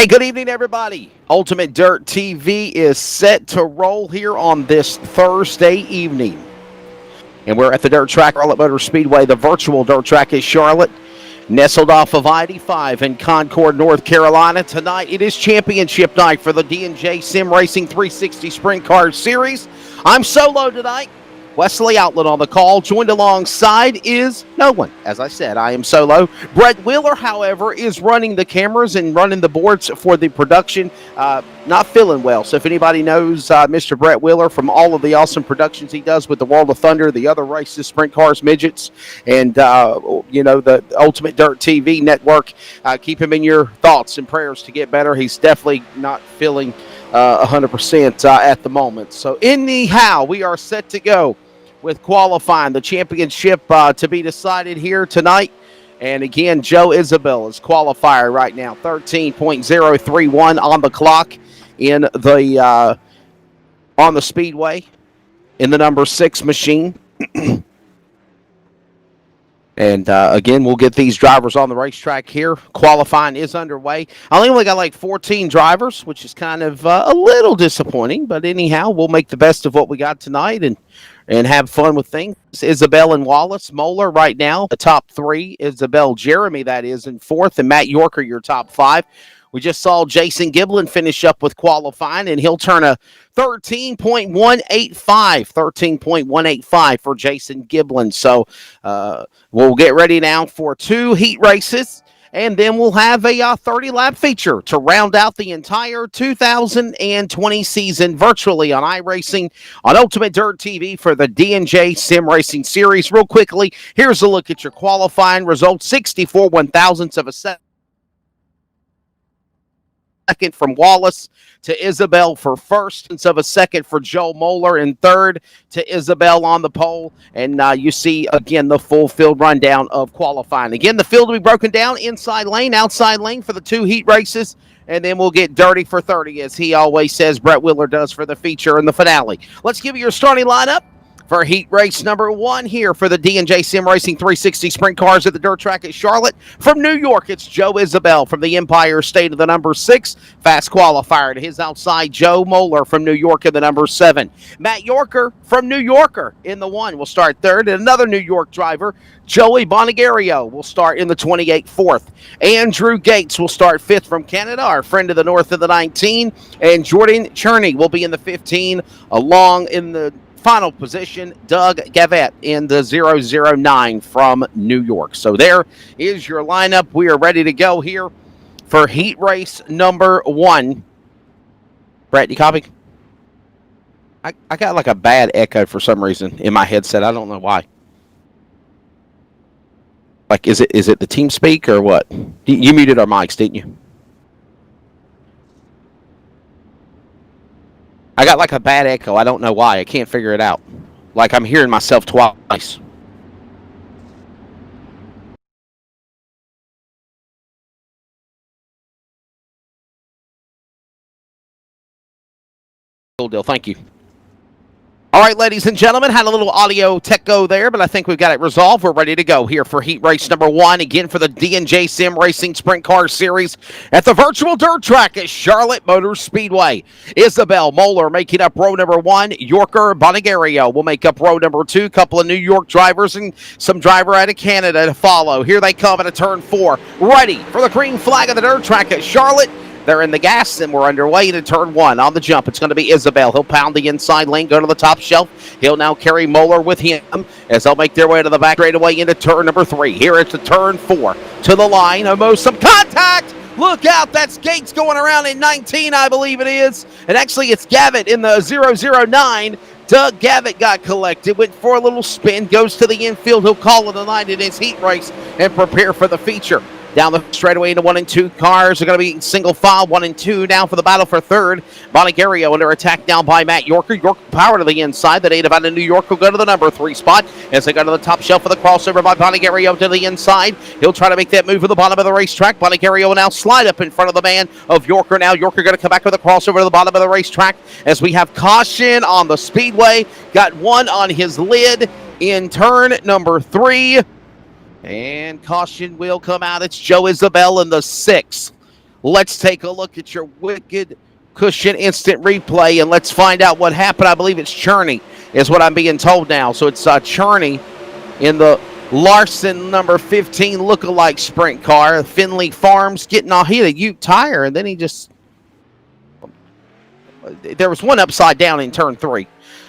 Hey, good evening, everybody. Ultimate Dirt TV is set to roll here on this Thursday evening. And we're at the dirt track, Charlotte Motor Speedway. The virtual dirt track is Charlotte, nestled off of I-85 in Concord, North Carolina. Tonight, it is championship night for the D&J Sim Racing 360 Sprint Cars Series. I'm solo tonight. Wesley Outlet on the call. Joined alongside is no one. As I said, I am solo. Brett Wheeler, however, is running the cameras and running the boards for the production. Not feeling well. So if anybody knows Mr. Brett Wheeler from all of the awesome productions he does with the World of Thunder, the other races, Sprint Cars, Midgets, and, the Ultimate Dirt TV network, keep him in your thoughts and prayers to get better. He's definitely not feeling 100% at the moment. So anyhow, we are set to go with qualifying the championship to be decided here tonight. And again, Joe Isabel is qualifier right now, 13.031 on the clock in the on the speedway in the number 6 machine. And again, we'll get these drivers on the racetrack here. Qualifying is underway. I only got like 14 drivers, which is kind of a little disappointing. But anyhow, we'll make the best of what we got tonight and have fun with things. Isabel and Wallace. Moeller right now, the top 3. Isabel, Jeremy, that is, in 4th. And Matt Yorker, your top 5. We just saw Jason Giblin finish up with qualifying, and he'll turn a 13.185 for Jason Giblin. So we'll get ready now for 2 heat races, and then we'll have a 30-lap feature to round out the entire 2020 season virtually on iRacing on Ultimate Dirt TV for the D&J Sim Racing Series. Real quickly, here's a look at your qualifying results. 64 one-thousandths of a second from Wallace to Isabel for first, and of a second for Joe Moeller, and third to Isabel on the pole. And you see, again, the full field rundown of qualifying. Again, the field will be broken down inside lane, outside lane for the 2 heat races, and then we'll get dirty for 30, as he always says, Brett Wheeler does for the feature and the finale. Let's give you your starting lineup for heat race number 1 here for the D&J Sim Racing 360 Sprint Cars at the dirt track at Charlotte. From New York, it's Joe Isabel from the Empire State of the number 6. Fast qualifier to his outside, Joe Moeller from New York in the number 7. Matt Yorker from New Yorker in the 1 will start third. And another New York driver, Joey Bonagario, will start in the 28 fourth. Andrew Gates will start 5th from Canada, our friend of the north of the 19. And Jordan Cherney will be in the 15, along in the final position, Doug Gavette in the 009 from New York. So there is your lineup. We are ready to go here for heat race number 1. Brett, you copy? I got like a bad echo for some reason in my headset. I don't know why. Like, is it the team speak or what? You muted our mics, didn't you? I got like a bad echo. I don't know why. I can't figure it out. Like I'm hearing myself twice. Cool deal. Thank you. All right, ladies and gentlemen, had a little audio tech go there, but I think we've got it resolved. We're ready to go here for heat race number 1, again for the D&J Sim Racing Sprint Car Series at the virtual dirt track at Charlotte Motor Speedway. Isabel Moeller making up row number 1. Yorker Bonagario will make up row number 2. Couple of New York drivers and some driver out of Canada to follow. Here they come at a turn 4. Ready for the green flag of the dirt track at Charlotte. They're in the gas, and we're underway into turn 1. On the jump, it's going to be Isabel. He'll pound the inside lane, go to the top shelf. He'll now carry Moeller with him as they'll make their way to the back straightaway into turn number 3. Here it's the turn 4. To the line, almost some contact. Look out, that's Gates going around in 19, I believe it is. And actually, it's Gavitt in the 009. Doug Gavitt got collected, went for a little spin, goes to the infield. He'll call it a night in his heat race and prepare for the feature. Down the straightaway into 1 and 2 cars are going to be single file. 1 and 2 now for the battle for third. Bonagario under attack now by Matt Yorker. Yorker power to the inside. The native out of New York will go to the number 3 spot as they go to the top shelf for the crossover by Bonagario to the inside. He'll try to make that move at the bottom of the racetrack. Bonagario will now slide up in front of the man of Yorker. Now Yorker going to come back with a crossover to the bottom of the racetrack as we have caution on the speedway. Got one on his lid in turn number 3. And caution will come out. It's Joe Isabel in the 6th. Let's take a look at your Wicked Cushion instant replay, and let's find out what happened. I believe it's Cherney is what I'm being told now. So it's Cherney in the Larson number 15 lookalike sprint car. Finley Farms getting off. He had a Ute tire, and then there was one upside down in turn 3.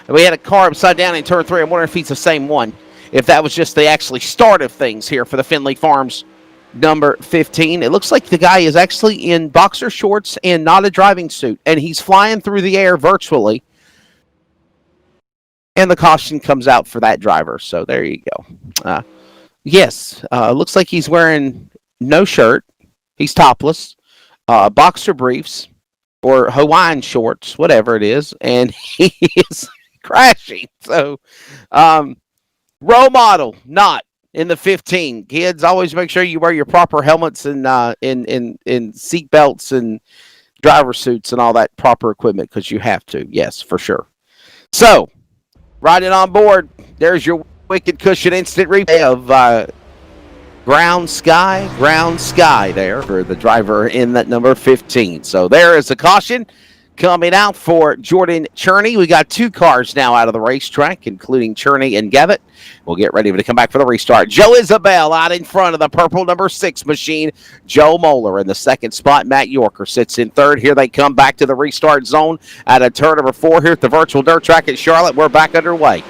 We had a car upside down in turn 3. I'm wondering if he's the same one. If that was just the actually start of things here for the Finley Farms number 15. It looks like the guy is actually in boxer shorts and not a driving suit, and he's flying through the air virtually. And the caution comes out for that driver. So there you go. Yes, looks like he's wearing no shirt. He's topless, boxer briefs, or Hawaiian shorts, whatever it is, and he is crashing. So, role model, not in the 15. Kids, always make sure you wear your proper helmets and in seat belts and driver suits and all that proper equipment, because you have to. Yes, for sure. So, riding on board, there's your Wicked Cushion instant replay of ground sky there for the driver in that number 15. So there is a caution coming out for Jordan Cherney. We got 2 cars now out of the racetrack, including Cherney and Gavitt. We'll get ready to come back for the restart. Joe Isabel out in front of the purple number 6 machine. Joe Moeller in the second spot. Matt Yorker sits in third. Here they come back to the restart zone at a turn number 4 here at the virtual dirt track at Charlotte. We're back underway.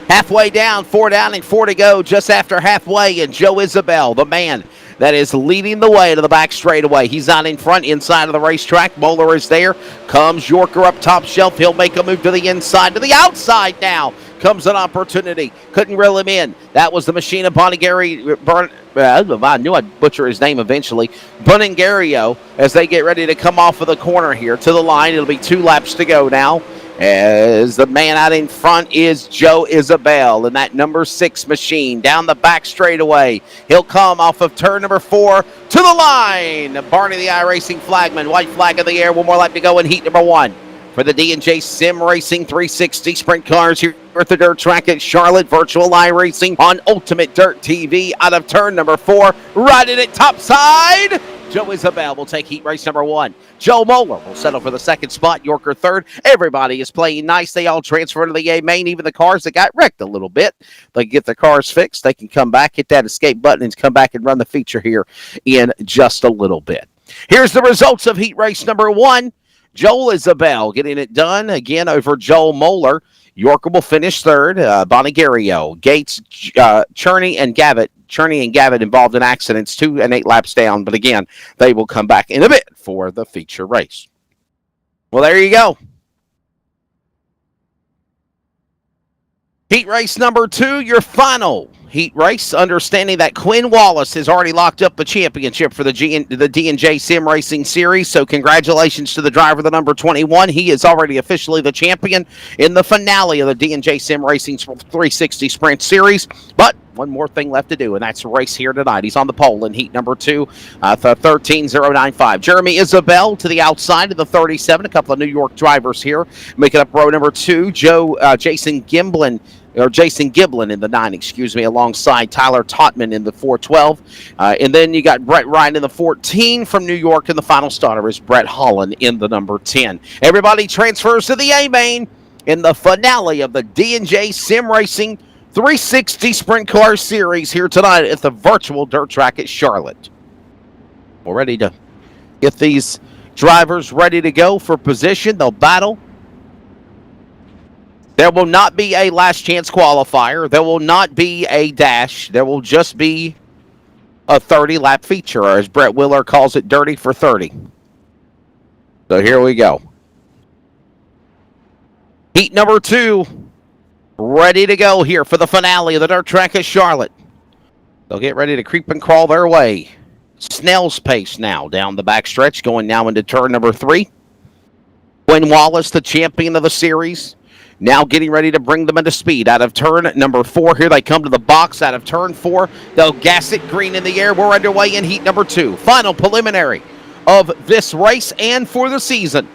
Halfway down, 4 down and 4 to go, just after halfway, and Joe Isabel, the man that is leading the way to the back straightaway. He's out in front, inside of the racetrack. Moeller is there. Comes Yorker up top shelf. He'll make a move to the inside. To the outside now comes an opportunity. Couldn't reel him in. That was the machine of Bonigari. I knew I'd butcher his name eventually. Boningariо, as they get ready to come off of the corner here to the line. It'll be 2 laps to go now, as the man out in front is Joe Isabel in that number 6 machine. Down the back straightaway. He'll come off of turn number 4 to the line. Barney the iRacing flagman. White flag in the air. 1 more lap to go in heat number 1. For the D&J Sim Racing 360 Sprint Cars here at the dirt track at Charlotte. Virtual iRacing on Ultimate Dirt TV out of turn number 4. Riding it topside. Joe Isabel will take heat race number 1. Joe Moeller will settle for the second spot. Yorker third. Everybody is playing nice. They all transfer to the A main. Even the cars that got wrecked a little bit. They get the cars fixed. They can come back, hit that escape button, and come back and run the feature here in just a little bit. Here's the results of heat race number 1. Joel Isabel getting it done again over Joel Moeller. Yorker will finish third. Bonagario, Gates, Cherney, and Gavitt. Cherney and Gavitt involved in accidents, 2 and 8 laps down. But again, they will come back in a bit for the feature race. Well, there you go. Heat race number 2, your final heat race. Understanding that Quinn Wallace has already locked up the championship for the D&J Sim Racing Series. So congratulations to the driver, the number 21. He is already officially the champion in the finale of the D&J Sim Racing 360 Sprint Series. But one more thing left to do, and that's a race here tonight. He's on the pole in heat number 2, 13.095. Jeremy Isabel to the outside of the 37. A couple of New York drivers here making up row number 2. Jason Giblin in the 9, alongside Tyler Totman in the 412. And then you got Brett Ryan in the 14 from New York, and the final starter is Brett Holland in the number 10. Everybody transfers to the A main in the finale of the D&J Sim Racing 360 Sprint Car Series here tonight at the virtual dirt track at Charlotte. We're ready to get these drivers ready to go for position. They'll battle. There will not be a last chance qualifier. There will not be a dash. There will just be a 30-lap feature, or as Brett Willer calls it, dirty for 30. So here we go. Heat number 2. Ready to go here for the finale of the dirt track at Charlotte. They'll get ready to creep and crawl their way. Snail's pace now down the backstretch, going now into turn number 3. Quinn Wallace, the champion of the series, now getting ready to bring them into speed. Out of turn number 4, here they come to the box. Out of turn 4, they'll gas it green in the air. We're underway in heat number 2. Final preliminary of this race and for the season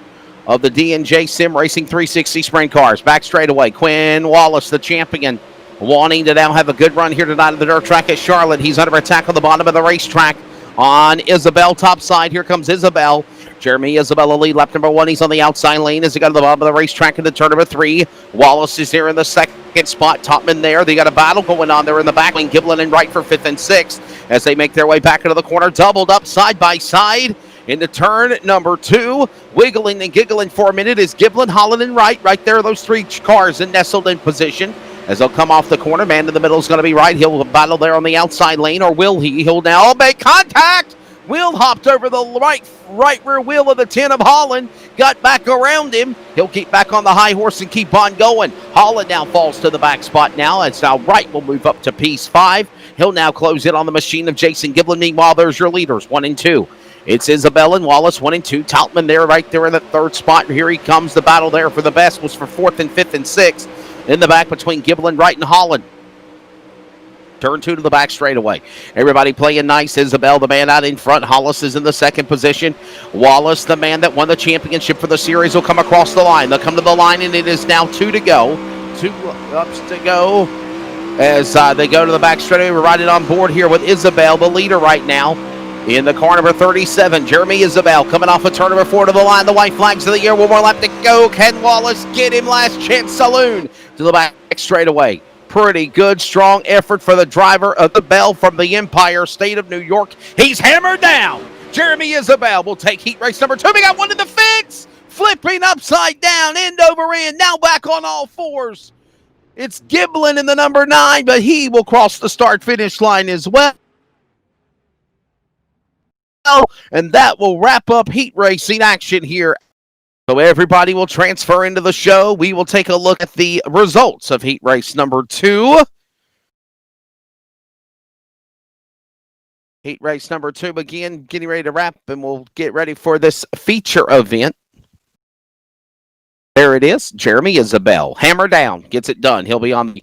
of the D&J Sim Racing 360 Sprint Cars. Back straight away, Quinn Wallace, the champion, wanting to now have a good run here tonight at the dirt track at Charlotte. He's under attack on the bottom of the racetrack. on Isabel, top side. Here comes Isabel. Jeremy Isabella lead lap number 1. He's on the outside lane as he got to the bottom of the racetrack into turn number 3. Wallace is there in the second spot. Topman there. They got a battle going on there in the back lane. Giblin and Wright for 5th and 6th as they make their way back into the corner. Doubled up side by side into turn number 2. Wiggling and giggling for a minute is Giblin, Holland, and Wright. Right there, those 3 cars and nestled in position. As they'll come off the corner, man in the middle is going to be Wright. He'll battle there on the outside lane, or will he? He'll now make contact. Will hopped over the right rear wheel of the 10 of Holland, got back around him. He'll keep back on the high horse and keep on going. Holland now falls to the back spot now, as now Wright will move up to piece 5. He'll now close in on the machine of Jason Giblin. Meanwhile, there's your leaders, 1 and 2. It's Isabel and Wallace, 1 and 2. Tautman there, right there in the 3rd spot. Here he comes. The battle there for the best was for 4th and 5th and 6th. In the back between Giblin, Wright, and Holland. Turn 2 to the back straightaway. Everybody playing nice. Isabel, the man out in front. Hollis is in the 2nd position. Wallace, the man that won the championship for the series, will come across the line. They'll come to the line, and it is now 2 to go. 2 ups to go as they go to the back straightaway. We're riding on board here with Isabel, the leader right now. In the car number 37, Jeremy Isabel coming off of turn number 4 to the line. The white flags of the air. 1 more lap to go. Can Wallace get him? Last chance saloon to the back straightaway. Pretty good, strong effort for the driver of the Bell from the Empire State of New York. He's hammered down. Jeremy Isabel will take heat race number 2. We got one to the fence. Flipping upside down, end over end. Now back on all fours. It's Giblin in the number 9, but he will cross the start-finish line as well. And that will wrap up heat racing action here. So everybody will transfer into the show. We will take a look at the results of heat race number 2. Heat race number 2 again, getting ready to wrap, and we'll get ready for this feature event. There it is. Jeremy Isabel. Hammer down. Gets it done. He'll be on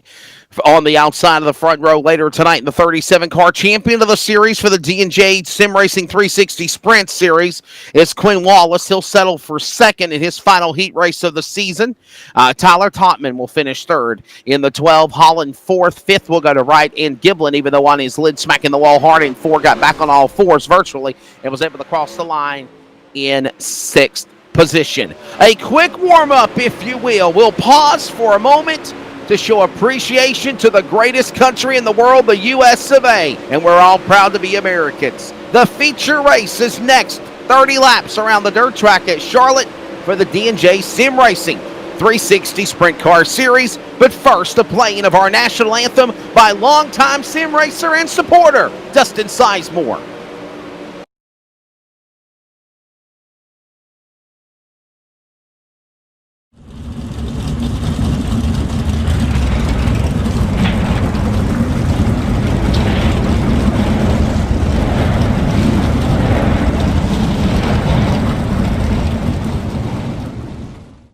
the outside of the front row later tonight in the 37-car champion of the series for the D&J Sim Racing 360 Sprint Series is Quinn Wallace. He'll settle for 2nd in his final heat race of the season. Tyler Tautman will finish 3rd in the 12. Holland 4th. 5th will go to Wright, and Giblin, even though on his lid smacking the wall hard in 4, got back on all fours virtually and was able to cross the line in 6th position. A quick warm-up, if you will. We'll pause for a moment to show appreciation to the greatest country in the world, the U.S. of A. And we're all proud to be Americans. The feature race is next. 30 laps around the dirt track at Charlotte for the D&J Sim Racing 360 Sprint Car Series. But first, the playing of our national anthem by longtime sim racer and supporter, Dustin Sizemore.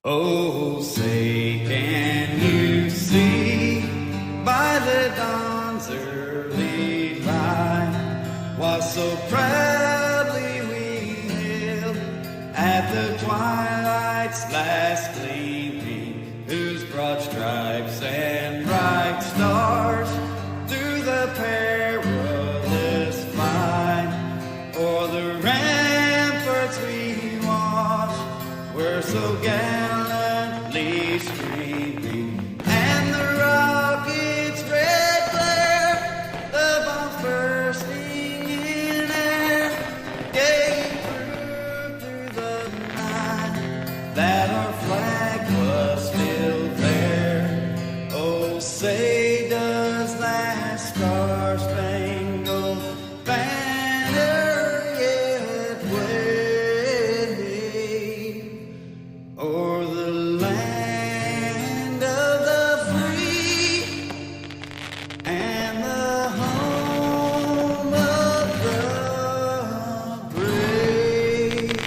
Oh, say, can you see by the dawn's early light what so proudly we hailed at the twilight's last gleaming, whose broad stripes and bright stars through the perilous fight o'er the ramparts we watched were so gallantly streaming, and the rocket's red glare, the bombs bursting in air, gave proof through the night that our flag was still there. Oh, say does that star-spangled banner yet wave o'er the land of the free and the home of the brave?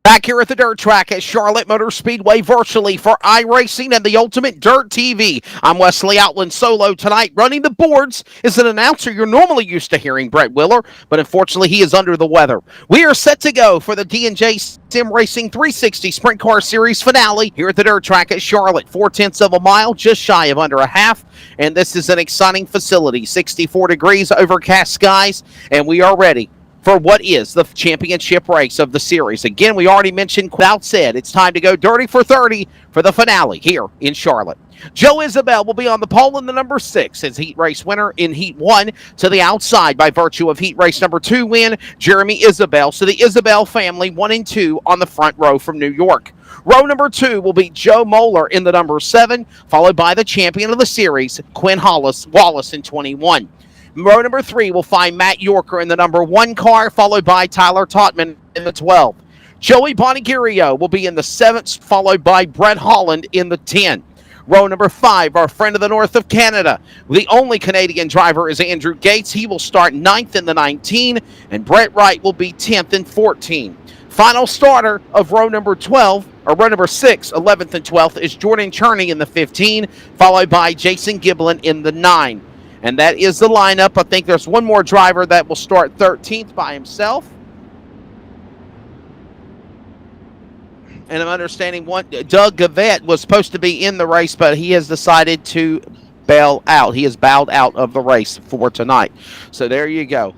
Back here at the dirt track at Charlotte Motor Speedway virtually for iRacing and the Ultimate Dirt TV. I'm Wesley Outland solo tonight. Running the boards is an announcer you're normally used to hearing, Brett Willer, but unfortunately he is under the weather. We are set to go for the D&J Sim Racing 360 Sprint Car Series finale here at the dirt track at Charlotte. 4/10 of a mile, just shy of under a half, and this is an exciting facility. 64 degrees, overcast skies, and we are ready for what is the championship race of the series. Again, we already mentioned, without said, it's time to go dirty for 30 for the finale here in Charlotte. Joe Isabel will be on the pole in the number 6 as heat race winner in heat 1 to the outside by virtue of heat race number 2 win, Jeremy Isabel. So the Isabel family 1 and 2 on the front row from New York. Row number 2 will be Joe Moeller in the number 7, followed by the champion of the series, Quinn Wallace in 21. Row number 3 will find Matt Yorker in the number 1 car, followed by Tyler Totman in the 12. Joey Bonigirio will be in the 7th, followed by Brett Holland in the 10. Row number 5, our friend of the north of Canada. The only Canadian driver is Andrew Gates. He will start 9th in the 19, and Brett Wright will be 10th in 14. Final starter of row number 12, or row number 6, 11th and 12th, is Jordan Cherney in the 15, followed by Jason Giblin in the 9. And that is the lineup. I think there's one more driver that will start 13th by himself. And I'm understanding Doug Gavette was supposed to be in the race, but he has decided to bail out. He has bowed out of the race for tonight. So there you go.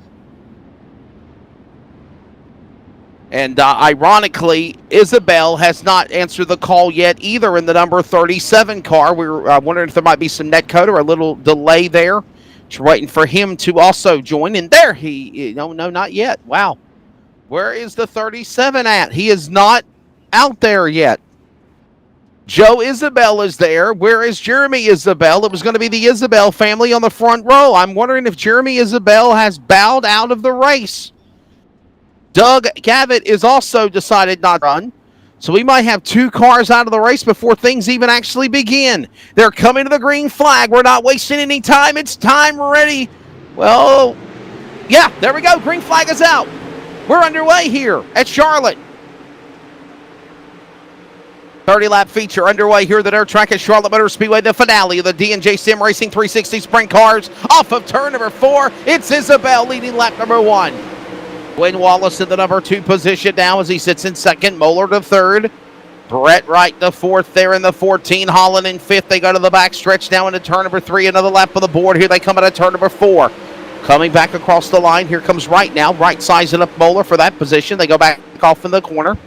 And ironically, Isabel has not answered the call yet either in the number 37 car. We're wondering if there might be some netcode or a little delay there. Just waiting for him to also join. And there no, not yet. Wow. Where is the 37 at? He is not out there yet. Joe Isabel is there. Where is Jeremy Isabel? It was going to be the Isabel family on the front row. I'm wondering if Jeremy Isabel has bowed out of the race. Doug Gavitt is also decided not to run. So we might have 2 cars out of the race before things even actually begin. They're coming to the green flag. We're not wasting any time. It's time ready. Well, yeah, there we go. Green flag is out. We're underway here at Charlotte. 30-lap feature underway here at the dirt track at Charlotte Motor Speedway. The finale of the D&J Sim Racing 360 Sprint Cars. Off of turn number 4, it's Isabel leading lap number 1. Quinn Wallace in the number 2 position now as he sits in 2nd. Moeller to 3rd. Brett Wright to 4th there in the 14. Holland in 5th. They go to the back stretch now into turn number 3. Another lap of the board. Here they come into turn number 4. Coming back across the line. Here comes Wright now. Wright sizing up Moeller for that position. They go back off in the corner.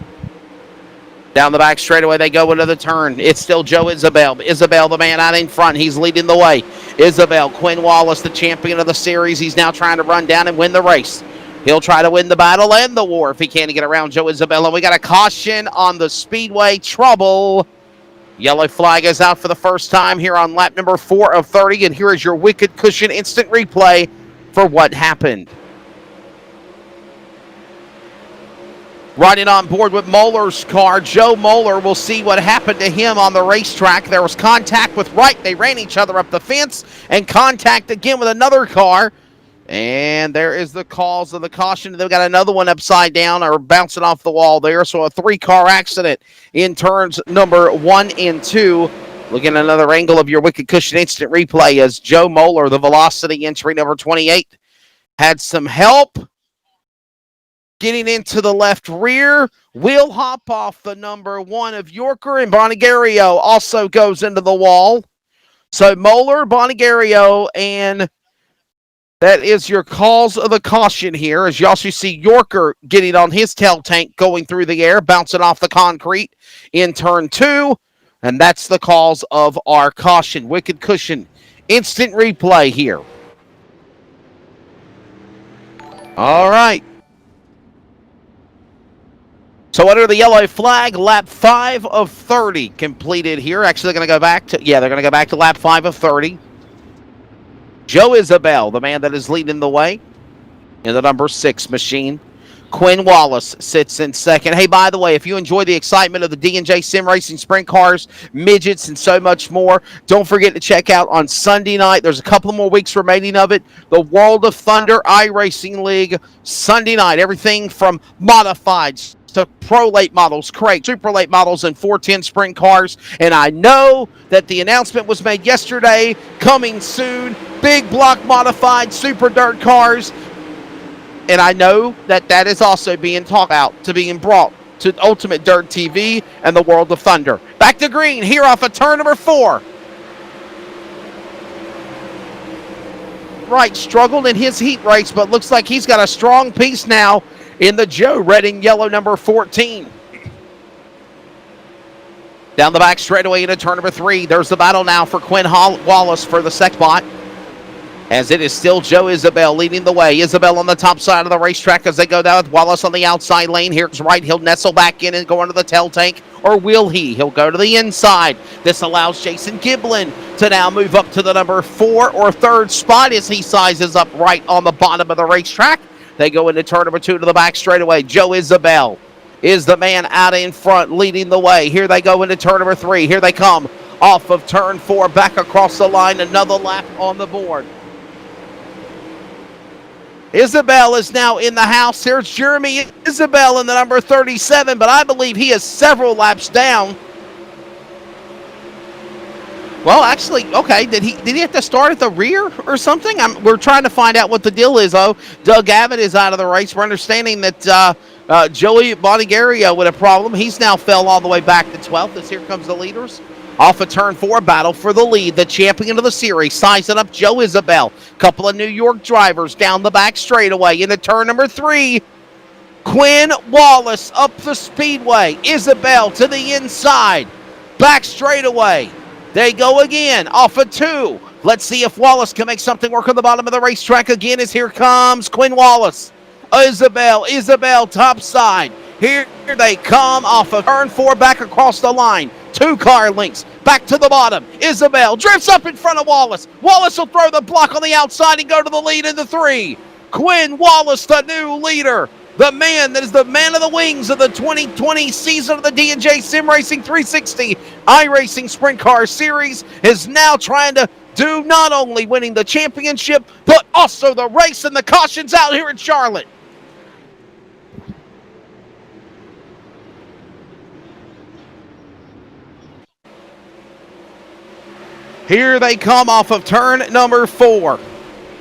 Down the back straightaway they go into the turn. It's still Joe Isabel. Isabel, the man out in front. He's leading the way. Isabel, Quinn Wallace, the champion of the series. He's now trying to run down and win the race. He'll try to win the battle and the war if he can't get around Joe Isabella. We got a caution on the speedway. Trouble. Yellow flag is out for the first time here on lap number 4 of 30. And here is your Wicked Cushion instant replay for what happened. Riding on board with Moeller's car, Joe Moeller. Will see what happened to him on the racetrack. There was contact with Wright. They ran each other up the fence and contact again with another car. And there is the cause of the caution. They've got another one upside down or bouncing off the wall there. So a 3-car accident in turns number 1 and 2. Looking at another angle of your Wicked Cushion instant replay as Joe Moeller, the Velocity entry number 28, had some help getting into the left rear. Will hop off the number 1 of Yorker, and Bonigario also goes into the wall. So Moeller, Bonigario, and that is your cause of the caution here, as you also see Yorker getting on his tail tank, going through the air, bouncing off the concrete in turn 2. And that's the cause of our caution. Wicked Cushion instant replay here. All right. So under the yellow flag, lap 5 of 30 completed here. Actually, they're going to go back to, they're going to go back to lap 5 of 30. Joe Isabel, the man that is leading the way in the number 6 machine. Quinn Wallace sits in 2nd. Hey, by the way, if you enjoy the excitement of the D&J Sim Racing Sprint Cars, midgets, and so much more, don't forget to check out on Sunday night. There's a couple more weeks remaining of it. The World of Thunder iRacing League, Sunday night. Everything from modifieds to pro late models, crate, super late models, and 410 sprint cars. And I know that the announcement was made yesterday, coming soon, big block modified super dirt cars. And I know that that is also being talked about to being brought to Ultimate Dirt TV and the World of Thunder. Back to green here off of turn number 4. Right, struggled in his heat race, but looks like he's got a strong piece now in the Joe red and yellow number 14. Down the back straightaway into turn number 3. There's the battle now for Quinn Wallace for the second spot, as it is still Joe Isabel leading the way. Isabel on the top side of the racetrack as they go down with Wallace on the outside lane. Here's right. He'll nestle back in and go into the tail tank. Or will he? He'll go to the inside. This allows Jason Giblin to now move up to the number 4 or 3rd spot as he sizes up right on the bottom of the racetrack. They go into turn number 2 to the back straightaway. Joe Isabel is the man out in front leading the way. Here they go into turn number 3. Here they come off of turn 4 back across the line. Another lap on the board. Isabel is now in the house. Here's Jeremy Isabel in the number 37, but I believe he is several laps down. Well, actually, okay, did he have to start at the rear or something? We're trying to find out what the deal is, though. Doug Abbott is out of the race. We're understanding that Joey Bonigario with a problem. He's now fell all the way back to 12th as here comes the leaders. Off of turn 4, battle for the lead. The champion of the series, sizing up Joe Isabel. Couple of New York drivers down the back straightaway into turn number 3. Quinn Wallace up the speedway. Isabel to the inside. Back straightaway. They go again off of 2. Let's see if Wallace can make something work on the bottom of the racetrack again as here comes Quinn Wallace. Isabel top side. Here they come off of turn 4 back across the line. 2 car lengths. Back to the bottom. Isabel drifts up in front of Wallace. Wallace will throw the block on the outside and go to the lead in the 3. Quinn Wallace, the new leader. The man that is the man of the wings of the 2020 season of the D&J Sim Racing 360 iRacing Sprint Car Series, is now trying to do not only winning the championship, but also the race and the cautions out here in Charlotte. Here they come off of turn number 4.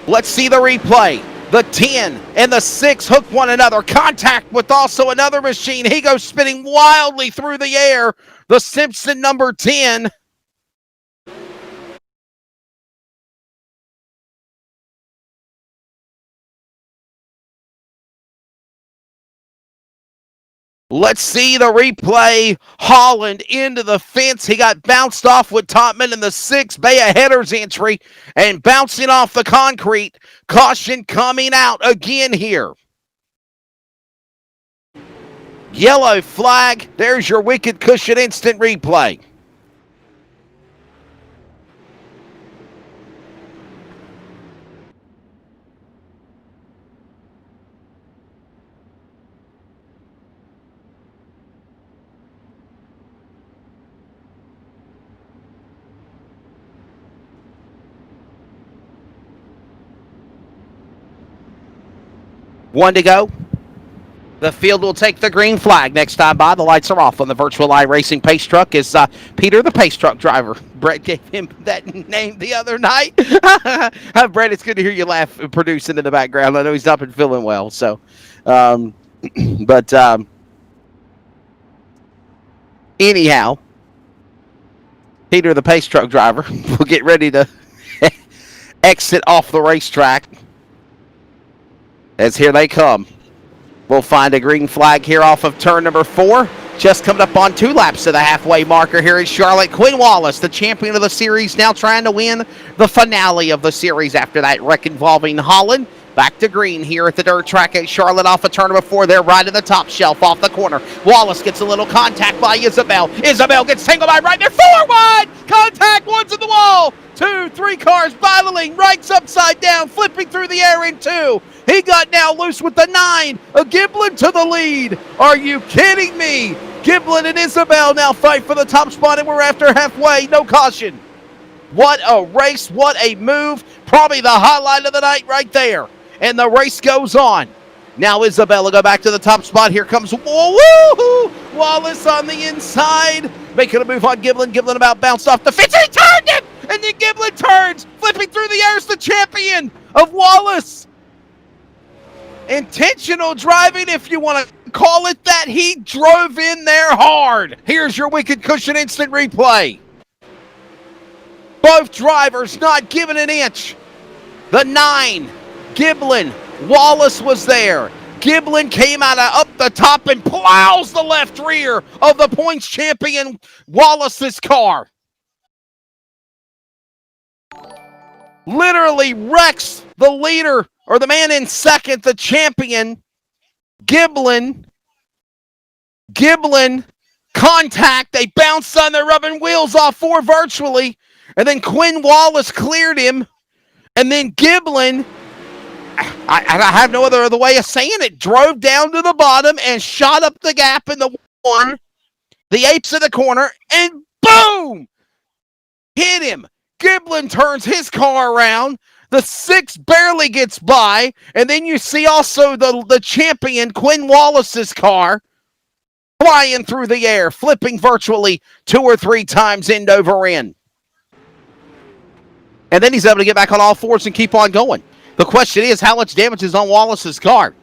Let's see the replay. The 10 and the 6 hook one another. Contact with also another machine. He goes spinning wildly through the air. The Simpson number 10. Let's see the replay. Holland into the fence. He got bounced off with Topman in the 6. Bea header's entry and bouncing off the concrete. Caution coming out again here. Yellow flag. There's your Wicked Cushion instant replay. One to go. The field will take the green flag. Next time by, the lights are off on the virtual iRacing pace truck is Peter, the pace truck driver. Brett gave him that name the other night. Brett, it's good to hear you laugh producing in the background. I know he's not been feeling well. So, anyhow, Peter, the pace truck driver, will get ready to exit off the racetrack. As here they come. We'll find a green flag here off of turn number 4. Just coming up on 2 laps to the halfway marker here in Charlotte. Quinn Wallace, the champion of the series, now trying to win the finale of the series after that wreck involving Holland. Back to green here at the dirt track at Charlotte off of turn number 4. They're right in the top shelf off the corner. Wallace gets a little contact by Isabel. Isabel gets tangled by right there. 4 wide. Contact. One's in the wall. 2, 3 cars battling. Right's upside down. Flipping through the air in 2. He got now loose with the 9. Giblin to the lead. Are you kidding me? Giblin and Isabel now fight for the top spot, and we're after halfway. No caution. What a race. What a move. Probably the highlight of the night right there. And the race goes on. Now Isabella go back to the top spot. Here comes woo-hoo! Wallace on the inside. Making a move on Giblin. Giblin about bounced off the fence. He turned him! And then Giblin turns. Flipping through the air is the champion of Wallace. Intentional driving, if you want to call it that. He drove in there hard. Here's your Wicked Cushion instant replay. Both drivers not giving an inch. The 9, Giblin. Wallace was there. Giblin came out of up the top and plows the left rear of the points champion Wallace's car. Literally wrecks the leader, or the man in second, the champion, Giblin. Giblin, contact. They bounced on their rubbing wheels off 4 virtually. And then Quinn Wallace cleared him. And then Giblin, I have no other way of saying it, drove down to the bottom and shot up the gap in the 1, the apes of the corner, and boom! Hit him. Giblin turns his car around. The 6 barely gets by. And then you see also the champion, Quinn Wallace's car, flying through the air, flipping virtually 2 or 3 times end over end. And then he's able to get back on all fours and keep on going. The question is, how much damage is on Wallace's car?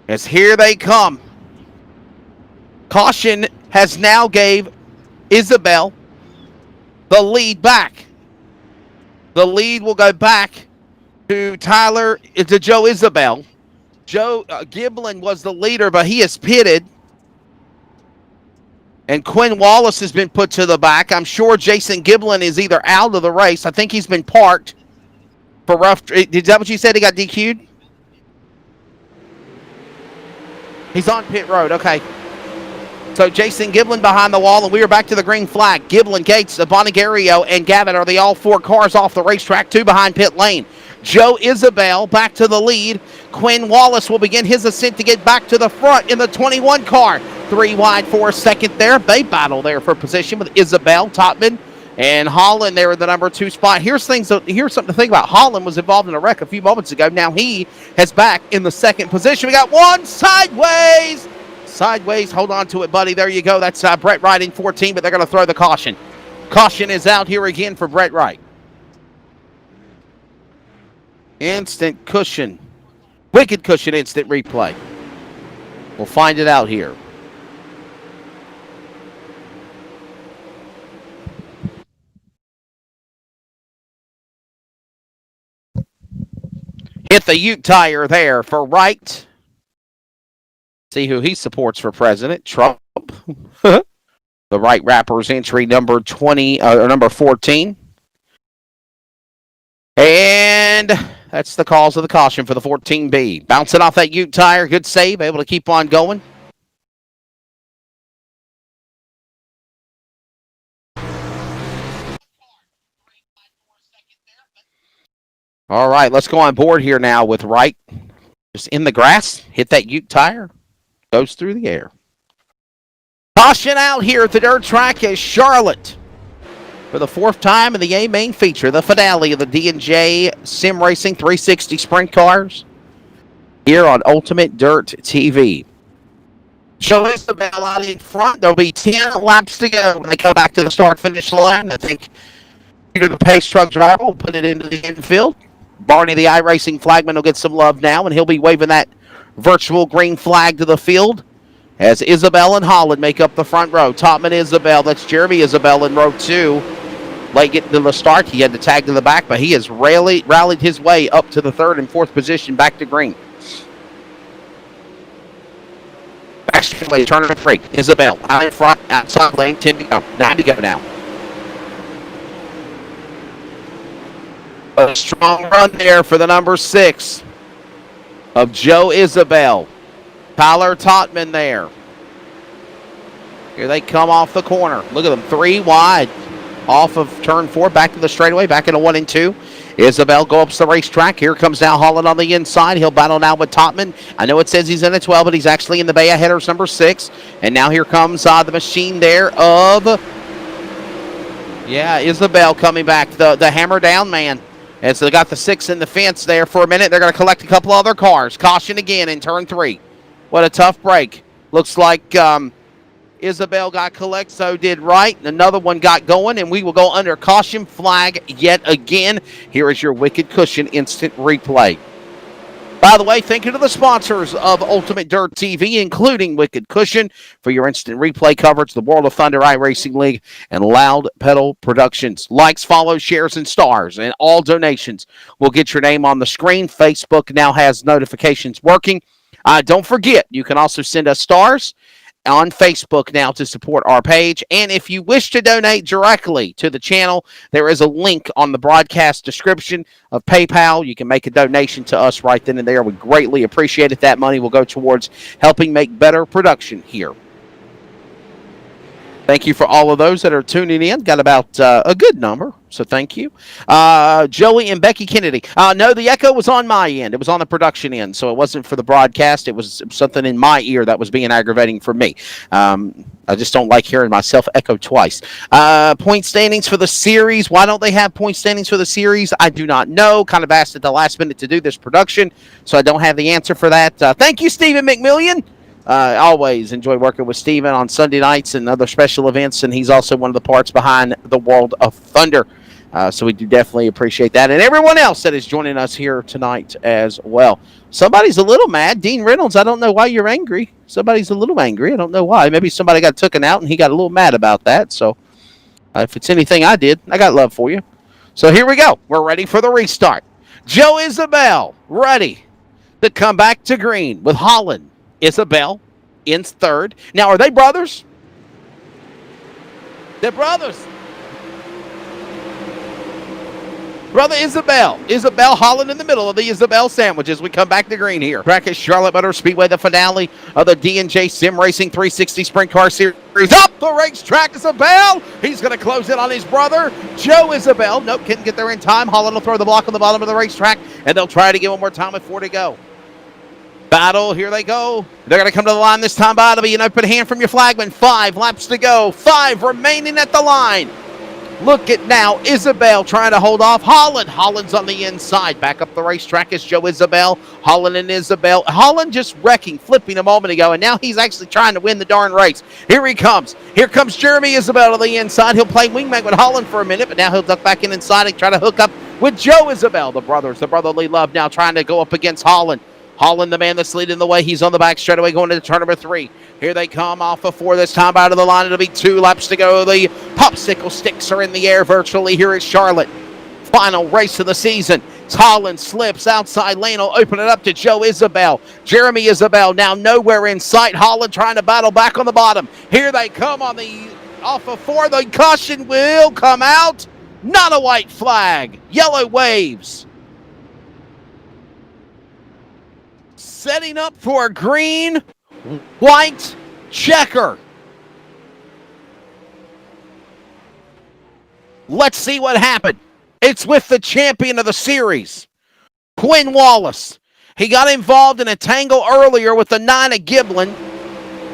As here they come. Caution has now gave Isabel the lead back. The lead will go back to Joe Isabel. Joe Giblin was the leader, but he is pitted. And Quinn Wallace has been put to the back. I'm sure Jason Giblin is either out of the race. I think he's been parked for rough. Is that what you said? He got DQ'd? He's on pit road. Okay. So Jason Giblin behind the wall, and we are back to the green flag. Giblin, Gates, Bonigario, and Gavin are the all 4 cars off the racetrack, 2 behind pit lane. Joe Isabel back to the lead. Quinn Wallace will begin his ascent to get back to the front in the 21 car. 3 wide for a second there. They battle there for position with Isabel, Topman, and Holland there in the number 2 spot. Here's something to think about. Holland was involved in a wreck a few moments ago. Now he has back in the 2nd position. We got 1 sideways. Sideways, hold on to it, buddy. There you go. That's Brett Wright in 14, but they're going to throw the caution. Caution is out here again for Brett Wright. Instant cushion. Wicked Cushion instant replay. We'll find it out here. Hit the Ute tire there for Wright. See who he supports for president. Trump. The Wright Rappers entry number 20 or number 14. And that's the cause of the caution for the 14B. Bouncing off that Ute tire. Good save. Able to keep on going. All right, let's go on board here now with Wright. Just in the grass. Hit that Ute tire. Goes through the air. Caution out here at the dirt track is Charlotte. For the 4th time in the A main feature, the finale of the D&J Sim Racing 360 Sprint Cars here on Ultimate Dirt TV. Joe Isabel out in front. There'll be 10 laps to go when they come back to the start-finish line. I think the pace truck driver will put it into the infield. Barney, the iRacing flagman, will get some love now, and he'll be waving that virtual green flag to the field as Isabel and Holland make up the front row. Topman Isabel, that's Jeremy Isabel in row 2. Late getting to the start, he had to tag to the back, but he has rallied his way up to the 3rd and 4th position back to green. Back straightaway, turning free. Isabel out in front, outside lane, 10 to go. 9 to go now. A strong run there for the number 6 of Joe Isabel. Tyler Totman there. Here they come off the corner. Look at them, 3 wide. Off of turn 4, back to the straightaway, back into 1 and 2. Isabel go up the racetrack. Here comes now Holland on the inside. He'll battle now with Totman. I know it says he's in a 12, but he's actually in the Bay of Headers number 6. And now here comes the machine there of, Isabel coming back. The hammer down man. And so they got the 6 in the fence there for a minute. They're going to collect a couple other cars. Caution again in turn 3. What a tough break. Looks like Isabel got collect, so did Wright. Another one got going, and we will go under caution flag yet again. Here is your Wicked Cushion instant replay. By the way, thank you to the sponsors of Ultimate Dirt TV, including Wicked Cushion, for your instant replay coverage, the World of Thunder iRacing League, and Loud Pedal Productions. Likes, follows, shares, and stars, and all donations will get your name on the screen. Facebook now has notifications working. Don't forget, you can also send us stars on Facebook now to support our page. And if you wish to donate directly to the channel, there is a link on the broadcast description of PayPal. You can make a donation to us right then and there. We greatly appreciate it. That money will go towards helping make better production here. Thank you for all of those that are tuning in. Got about a good number, so thank you. Joey and Becky Kennedy. No, the echo was on my end. It was on the production end, so it wasn't for the broadcast. It was something in my ear that was being aggravating for me. I just don't like hearing myself echo twice. Point standings for the series. Why don't they have point standings for the series? I do not know. Kind of asked at the last minute to do this production, so I don't have the answer for that. Thank you, Stephen McMillian. I always enjoy working with Steven on Sunday nights and other special events, and he's also one of the parts behind the World of Thunder. So we do definitely appreciate that. And everyone else that is joining us here tonight as well. Somebody's a little mad. Dean Reynolds, I don't know why you're angry. Somebody's a little angry. I don't know why. Maybe somebody got taken out and he got a little mad about that. So if it's anything I did, I got love for you. So here we go. We're ready for the restart. Joe Isabel ready to come back to green with Holland. Isabel in third. Now, are they brothers? They're brothers. Brother Isabel. Isabel Holland in the middle of the Isabel sandwich as we come back to green here. Track is Charlotte Motor Speedway, the finale of the D&J Sim Racing 360 Sprint Car Series. Up the racetrack, Isabel. He's going to close in on his brother, Joe Isabel. Nope, couldn't get there in time. Holland will throw the block on the bottom of the racetrack, and they'll try to get one more time with 4 to go. Battle, here they go. They're going to come to the line this time, by to be an open hand from your flagman. 5 laps to go. 5 remaining at the line. Look at now, Isabel trying to hold off Holland. Holland's on the inside. Back up the racetrack is Joe Isabel. Holland and Isabel. Holland just wrecking, flipping a moment ago, and now he's actually trying to win the darn race. Here he comes. Here comes Jeremy Isabel to the inside. He'll play wingman with Holland for a minute, but now he'll duck back in inside and try to hook up with Joe Isabel. The brothers, the brotherly love now trying to go up against Holland. Holland, the man that's leading the way. He's on the back straightaway going into turn number 3. Here they come off of 4 this time out of the line. It'll be 2 laps to go. The popsicle sticks are in the air virtually. Here is Charlotte. Final race of the season. Holland slips outside lane. Will open it up to Joe Isabel. Jeremy Isabel now nowhere in sight. Holland trying to battle back on the bottom. Here they come on the off of 4. The caution will come out. Not a white flag. Yellow waves. Setting up for a green-white checker. Let's see what happened. It's with the champion of the series, Quinn Wallace. He got involved in a tangle earlier with the 9 of Giblin.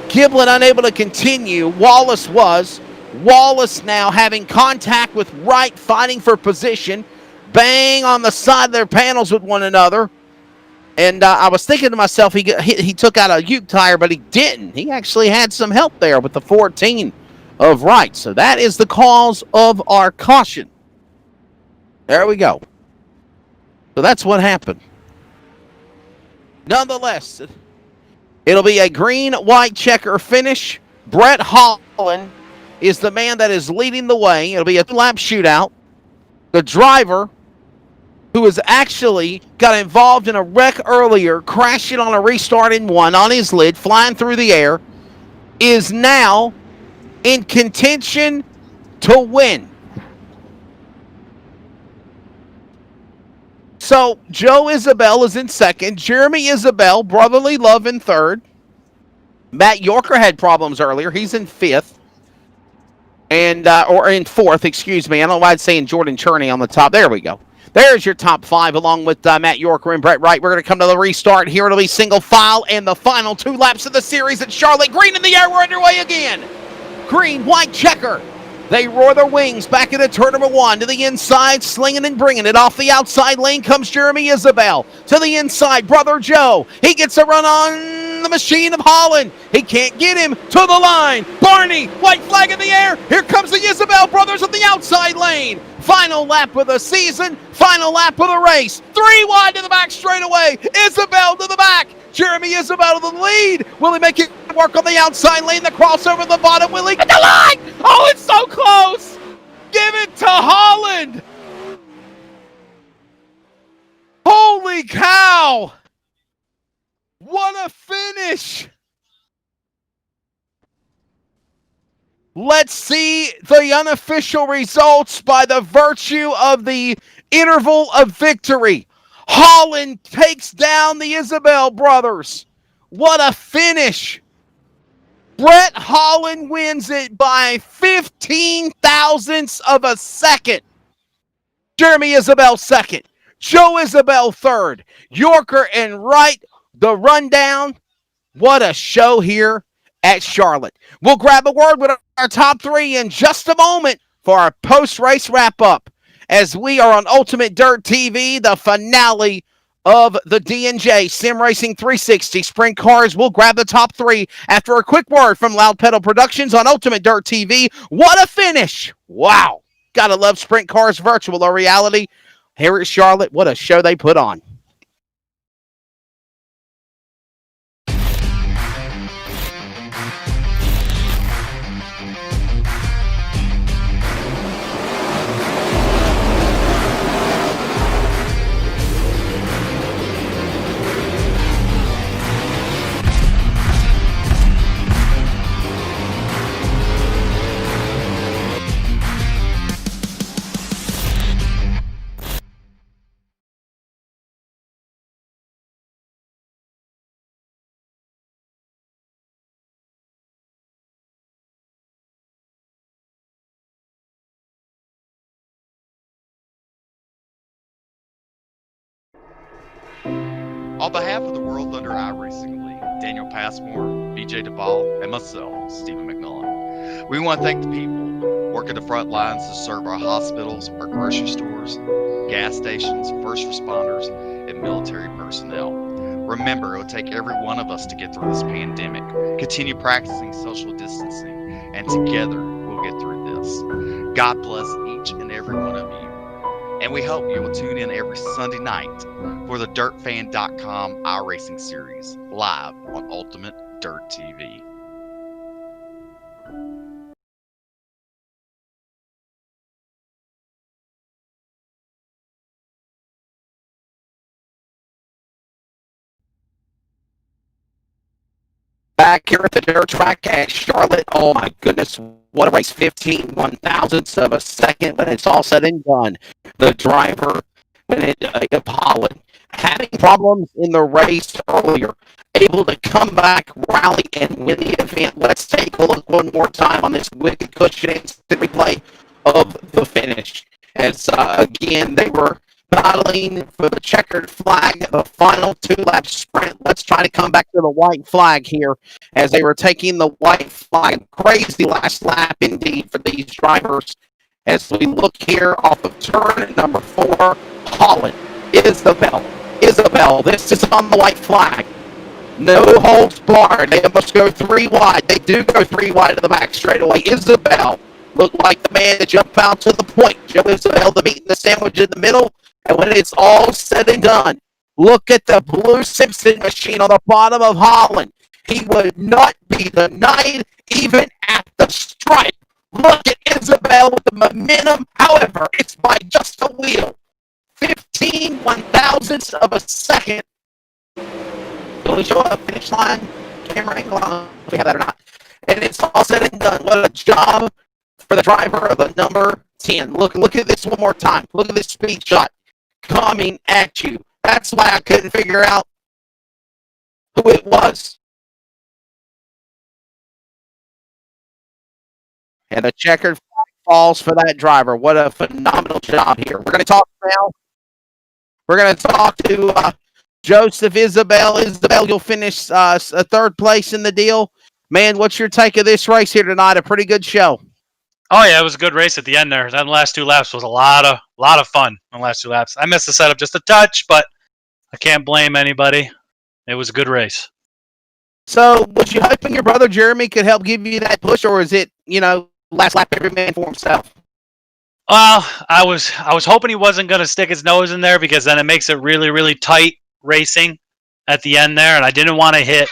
Giblin unable to continue. Wallace was. Wallace now having contact with Wright, fighting for position. Bang on the side of their panels with one another. And I was thinking to myself, he took out a Uke tire, but he didn't. He actually had some help there with the 14 of Wright. So that is the cause of our caution. There we go. So that's what happened. Nonetheless, it'll be a green-white checker finish. Brett Holland is the man that is leading the way. It'll be a 2-lap shootout. The driver, who has actually got involved in a wreck earlier, crashing on a restart in 1 on his lid, flying through the air, is now in contention to win. So Joe Isabel is in second. Jeremy Isabel, brotherly love, in third. Matt Yorker had problems earlier. He's in fifth. And or in fourth, excuse me. I don't know why I'm saying Jordan Cherney on the top. There we go. There's your top 5 along with Matt Yorker and Brett Wright. We're going to come to the restart here. It'll be single file and the final 2 laps of the series at Charlotte. Green in the air. We're underway again. Green, white checker. They roar their wings back into turn number one to the inside, slinging and bringing it off the outside lane comes Jeremy Isabel to the inside. Brother Joe, he gets a run on the machine of Holland. He can't get him to the line. Barney, white flag in the air. Here comes the Isabel brothers at the outside lane. Final lap of the season, final lap of the race. 3 wide to the back straightaway. Isabel to the back. Jeremy Isabel to the lead. Will he make it work on the outside lane? The crossover at the bottom. Will he get the line? Oh, it's so close. Give it to Holland. Holy cow. What a finish. Let's see the unofficial results by the virtue of the interval of victory. Holland takes down the Isabel brothers. What a finish. Brett Holland wins it by 15 thousandths of a second. Jeremy Isabel second. Joe Isabel third. Yorker and Wright, the rundown. What a show here at Charlotte. We'll grab a word with our top three in just a moment for our post-race wrap-up as we are on Ultimate Dirt TV, the finale of the D&J Sim Racing 360 Sprint Cars. We'll grab the top three after a quick word from Loud Pedal Productions on Ultimate Dirt TV. What a finish! Wow. Gotta love Sprint Cars virtual or reality. Here at Charlotte, what a show they put on. On behalf of the World Thunder iRacing League, Daniel Passmore, BJ Duvall, and myself, Stephen McMillan, we want to thank the people working the front lines to serve our hospitals, our grocery stores, gas stations, first responders, and military personnel. Remember, it will take every one of us to get through this pandemic. Continue practicing social distancing, and together we'll get through this. God bless each and every one of you. And we hope you will tune in every Sunday night for the DirtFan.com iRacing series, live on Ultimate Dirt TV. Back here at the dirt track at Charlotte. Oh my goodness, what a race. 15 one-thousandths of a second, but it's all said and done. The driver, when it Holland, having problems in the race earlier, able to come back, rally, and win the event. Let's take a look one more time on this wicked cushion instant replay of the finish. As again, they were battling for the checkered flag, the final two-lap sprint. Let's try to come back to the white flag here as they were taking the white flag. Crazy last lap indeed for these drivers. As we look here off of turn number 4, Holland, Isabel, this is on the white flag. No holds barred. They must go 3 wide. They do go 3 wide to the back straightaway. Isabel looked like the man to jump out to the point. Joe Isabel, the meat and the sandwich in the middle. And when it's all said and done, look at the blue Simpson machine on the bottom of Holland. He would not be denied even at the stripe. Look at Isabel with the momentum. However, it's by just a wheel. 15 one-thousandths of a second. Will we show a finish line? Camera angle, I don't know if we have that or not. And it's all said and done. What a job for the driver of the number 10. Look at this one more time. Look at this speed shot coming at you. That's why I couldn't figure out who it was. And the checkered flag falls for that driver. What a phenomenal job here. We're going to talk now. We're going to talk to Joseph Isabel. Isabel, you'll finish a 3rd place in the deal. Man, what's your take of this race here tonight? A pretty good show. Oh yeah, it was a good race at the end there. That last 2 laps was a lot of fun. The last 2 laps, I missed the setup just a touch, but I can't blame anybody. It was a good race. So, was you hoping your brother Jeremy could help give you that push, or is it, last lap every man for himself? Well, I was hoping he wasn't going to stick his nose in there because then it makes it really, really tight racing at the end there, and I didn't want to hit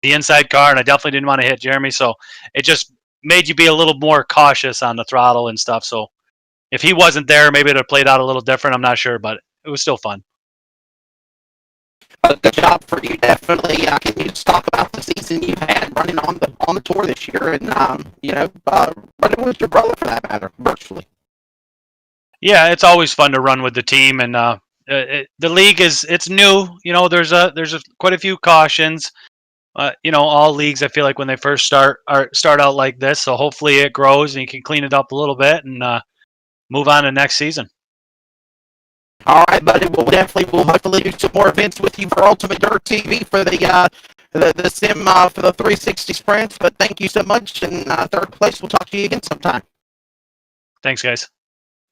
the inside car, and I definitely didn't want to hit Jeremy, so it just made you be a little more cautious on the throttle and stuff. So if he wasn't there, maybe it would have played out a little different. I'm not sure, but it was still fun. Good job for you, definitely. Can you just talk about the season you've had running on the tour this year, and running with your brother for that matter, virtually? Yeah, it's always fun to run with the team, and the league it's new. There's quite a few cautions. All leagues I feel like when they first start out like this, so hopefully it grows and you can clean it up a little bit and move on to next season. All right, buddy. We'll hopefully do some more events with you for Ultimate Dirt TV for the sim for the 360 sprints. But thank you so much. And third place, we'll talk to you again sometime. Thanks, guys.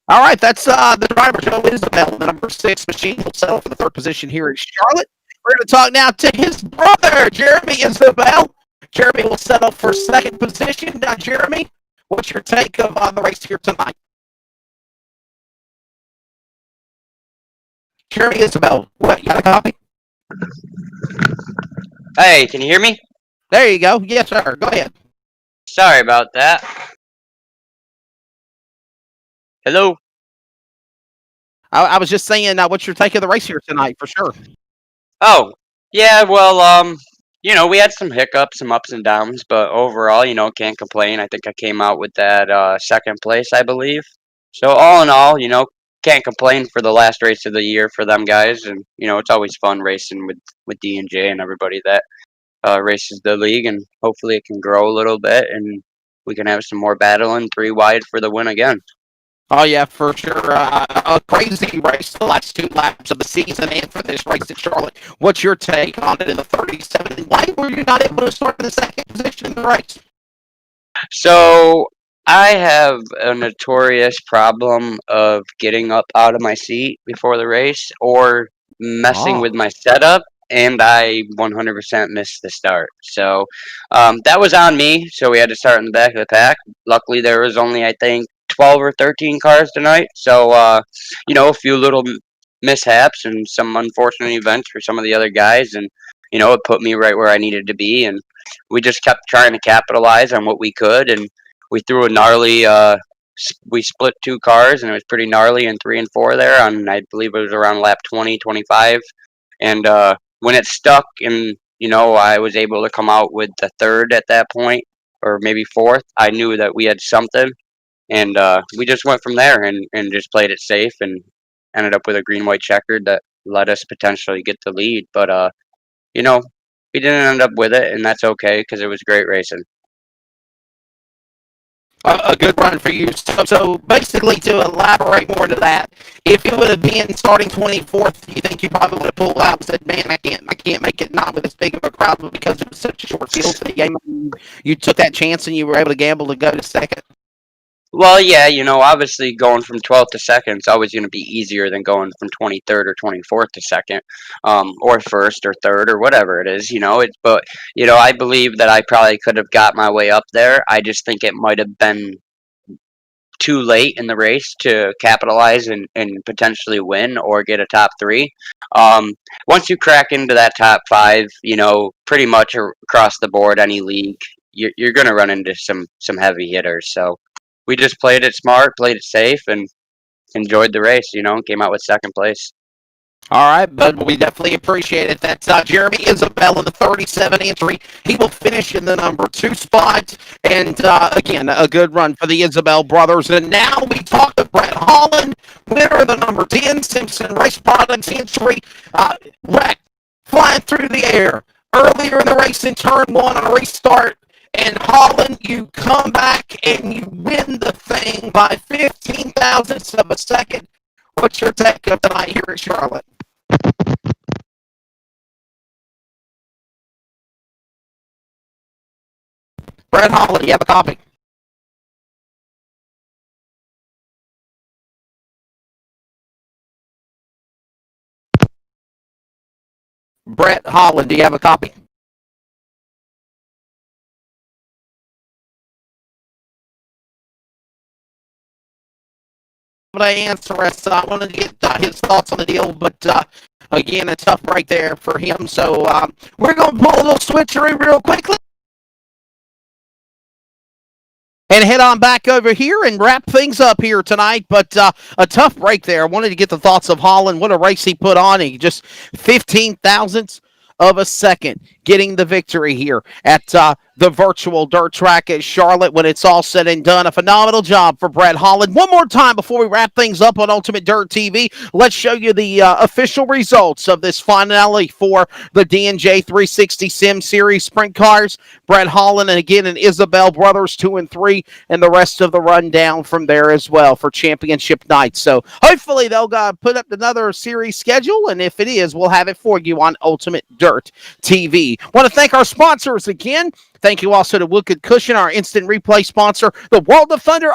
All right, that's the driver, Joe Isabel, the number 6 machine. Will settle for the third position here in Charlotte. We're going to talk now to his brother, Jeremy Isabel. Jeremy will settle for second position. Now, Jeremy, what's your take of the race here tonight? Jeremy Isabel, what, you got a copy? Hey, can you hear me? There you go. Yes, sir. Go ahead. Sorry about that. Hello? I was just saying, what's your take of the race here tonight, for sure? Oh, yeah, well, we had some hiccups, some ups and downs, but overall, can't complain. I think I came out with that second place, I believe. So all in all, can't complain for the last race of the year for them guys, and it's always fun racing with D&J and everybody that races the league, and hopefully it can grow a little bit, and we can have some more battling 3 wide for the win again. Oh, yeah, for sure. A crazy race the last 2 laps of the season and for this race at Charlotte. What's your take on it in the 37? Why were you not able to start in the second position in the race? So I have a notorious problem of getting up out of my seat before the race or messing with my setup, and I 100% missed the start. So that was on me. So we had to start in the back of the pack. Luckily, there was only, I think, 12 or 13 cars tonight. So, a few little mishaps and some unfortunate events for some of the other guys. And, it put me right where I needed to be. And we just kept trying to capitalize on what we could. And we threw a gnarly, we split 2 cars, and it was pretty gnarly in 3 and 4 there. On, I believe it was around lap 20, 25. And when it stuck and, I was able to come out with the third at that point, or maybe fourth, I knew that we had something. And we just went from there and just played it safe and ended up with a green-white checkered that let us potentially get the lead. But, we didn't end up with it, and that's okay because it was great racing. A good run for you. So basically, to elaborate more to that, if it would have been starting 24th, you think you probably would have pulled out and said, "Man, I can't make it, not with as big of a crowd," but because it was such a short field for the game, you took that chance and you were able to gamble to go to second. Well, yeah, obviously going from 12th to second is always going to be easier than going from 23rd or 24th to second, or first or third or whatever it is, but, I believe that I probably could have got my way up there. I just think it might have been too late in the race to capitalize and potentially win or get a top 3. Once you crack into that top 5, pretty much across the board, any league, you're going to run into some heavy hitters, so we just played it smart, played it safe, and enjoyed the race, came out with second place. All right, but we definitely appreciate it. That's Jeremy Isabel in the 37 entry. He will finish in the number 2 spot. And again, a good run for the Isabel brothers. And now we talk to Brett Holland, winner of the number 10 Simpson Race Products entry. Wreck flying through the air earlier in the race in turn 1 on a restart. And Holland, you come back and you win the thing by 15 thousandths of a second. What's your take of tonight here at Charlotte? Brett Holland, you have a copy. Brett Holland, do you have a copy? To answer us. I want to get his thoughts on the deal, but again, a tough break there for him. So we're going to pull a little switcheroo real quickly and head on back over here and wrap things up here tonight. But a tough break there. I wanted to get the thoughts of Holland. What a race he put on. He just 15 thousandths of a second getting the victory here at the virtual dirt track at Charlotte. When it's all said and done, a phenomenal job for Brett Holland. One more time before we wrap things up on Ultimate Dirt TV, let's show you the official results of this finale for the D&J 360 Sim Series Sprint Cars. Brett Holland and again and Isabel brothers 2 and 3, and the rest of the rundown from there as well for championship night. So hopefully they'll put up another series schedule, and if it is, we'll have it for you on Ultimate Dirt TV. Want to thank our sponsors again. Thank you also to Wicked Cushion, our instant replay sponsor, the World of Thunder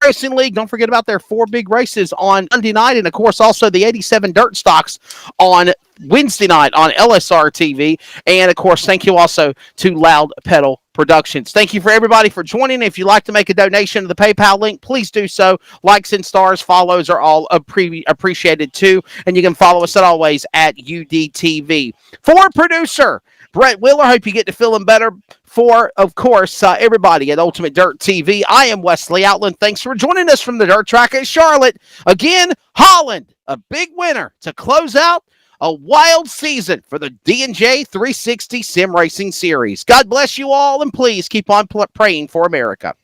Racing League. Don't forget about their 4 big races on Monday night, and of course also the 87 Dirt Stocks on Wednesday night on LSR TV. And of course, thank you also to Loud Pedal Productions. Thank you for everybody for joining. If you'd like to make a donation to the PayPal link, please do so. Likes and stars, follows are all appreciated too. And you can follow us at always at UDTV. For producer Brett Wheeler, hope you get to feeling better. For, of course, everybody at Ultimate Dirt TV, I am Wesley Outland. Thanks for joining us from the dirt track at Charlotte. Again, Holland, a big winner to close out a wild season for the D&J 360 Sim Racing Series. God bless you all, and please keep on praying for America.